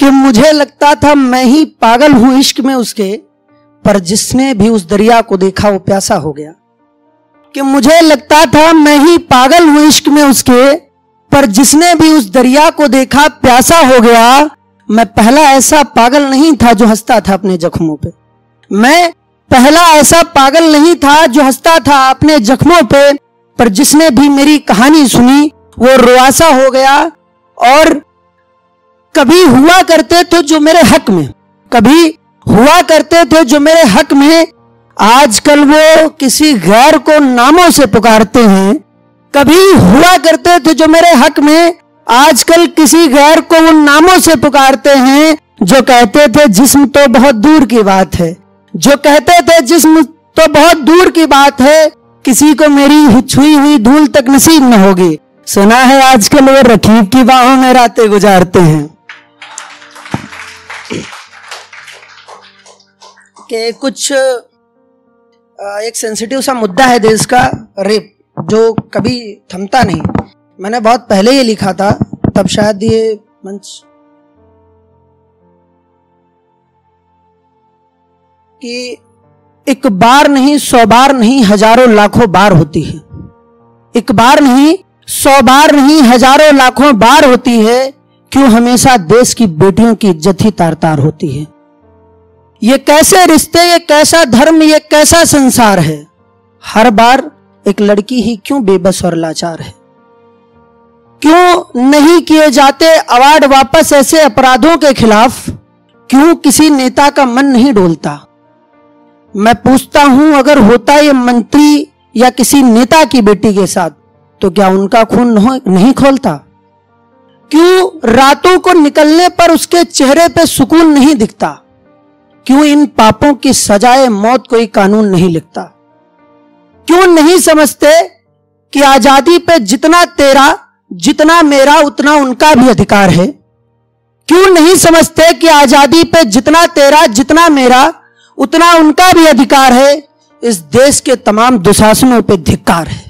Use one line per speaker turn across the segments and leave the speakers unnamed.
कि मुझे लगता था मैं ही पागल हूं इश्क में उसके, पर जिसने भी उस दरिया को देखा वो प्यासा हो गया। कि मुझे लगता था मैं ही पागल हूं इश्क में उसके, पर जिसने भी उस दरिया को देखा प्यासा हो गया। मैं पहला ऐसा पागल नहीं था जो हंसता था अपने जख्मों पे, मैं पहला ऐसा पागल नहीं था जो हंसता था अपने जख्मों पे, पर जिसने भी मेरी कहानी सुनी वो रुआसा हो गया। और कभी हुआ करते थे जो मेरे हक में, कभी हुआ करते थे जो मेरे हक में, आजकल वो किसी गैर को नामों से पुकारते हैं। कभी हुआ करते थे जो मेरे हक में, आजकल किसी गैर को उन नामों से पुकारते हैं। जो कहते थे जिस्म तो बहुत दूर की बात है, जो कहते थे जिस्म तो बहुत दूर की बात है, किसी को मेरी छुई हुई धूल तक नसीब न होगी। सुना है आजकल वो रकीब की बाहों में रातें गुजारते हैं। कि कुछ एक सेंसिटिव सा मुद्दा है देश का, रेप, जो कभी थमता नहीं। मैंने बहुत पहले ये लिखा था, तब शायद ये मंच कि एक बार नहीं 100 बार नहीं हजारों लाखों बार होती है, एक बार नहीं 100 बार नहीं हजारों लाखों बार होती है। क्यों हमेशा देश की बेटियों की इज्जत ही तार तार होती है। ये कैसे रिश्ते, ये कैसा धर्म, ये कैसा संसार है। हर बार एक लड़की ही क्यों बेबस और लाचार है। क्यों नहीं किए जाते अवार्ड वापस ऐसे अपराधों के खिलाफ, क्यों किसी नेता का मन नहीं डोलता। मैं पूछता हूं अगर होता ये मंत्री या किसी नेता की बेटी के साथ तो क्या उनका खून नहीं खोलता। क्यों रातों को निकलने पर उसके चेहरे पे सुकून नहीं दिखता। क्यों इन पापों की सजाए मौत कोई कानून नहीं लिखता। क्यों नहीं समझते कि आजादी पे जितना तेरा जितना मेरा उतना उनका भी अधिकार है। क्यों नहीं समझते कि आजादी पे जितना तेरा जितना मेरा उतना उनका भी अधिकार है। इस देश के तमाम दुशासनों पे धिक्कार है।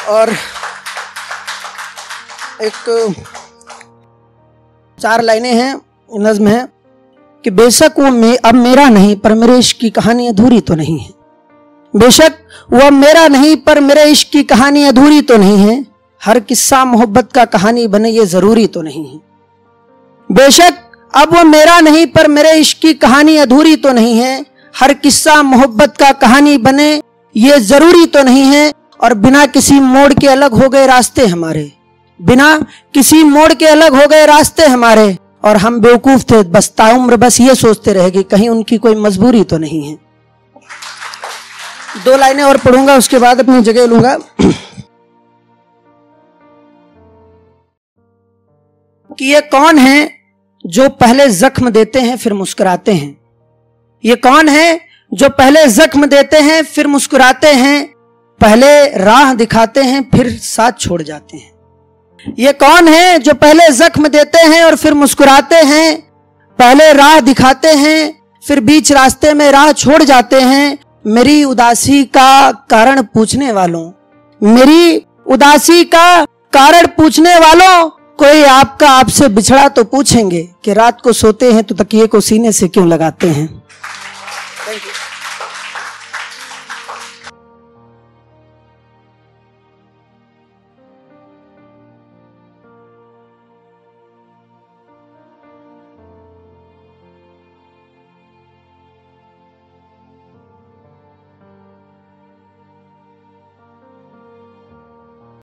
और एक 4 लाइनें हैं नज्म है कि बेशक वो अब मेरा नहीं पर मेरे इश्क की कहानी अधूरी तो नहीं है। बेशक वो अब मेरा नहीं पर मेरे इश्क की कहानी अधूरी तो नहीं है। हर किस्सा मोहब्बत का कहानी बने ये जरूरी तो नहीं है। बेशक अब वो मेरा नहीं पर मेरे इश्क की कहानी अधूरी तो नहीं है। हर किस्सा मोहब्बत का कहानी बने ये जरूरी तो नहीं है। और बिना किसी मोड़ के अलग हो गए रास्ते हमारे, बिना किसी मोड़ के अलग हो गए रास्ते हमारे। और हम बेवकूफ थे बस ताउम्र बस ये सोचते रह गए कहीं उनकी कोई मजबूरी तो नहीं है। 2 लाइनें और पढ़ूंगा उसके बाद अपनी जगह लूंगा। कि ये कौन है जो पहले जख्म देते हैं फिर मुस्कुराते हैं। ये कौन है जो पहले जख्म देते हैं फिर मुस्कुराते हैं, पहले राह दिखाते हैं फिर साथ छोड़ जाते हैं। ये कौन है जो पहले जख्म देते हैं और फिर मुस्कुराते हैं, पहले राह दिखाते हैं फिर बीच रास्ते में राह छोड़ जाते हैं। मेरी उदासी का कारण पूछने वालों, मेरी उदासी का कारण पूछने वालों, कोई आपका आपसे बिछड़ा तो पूछेंगे कि रात को सोते हैं तो तकिए को सीने से क्यों लगाते हैं। Thank you.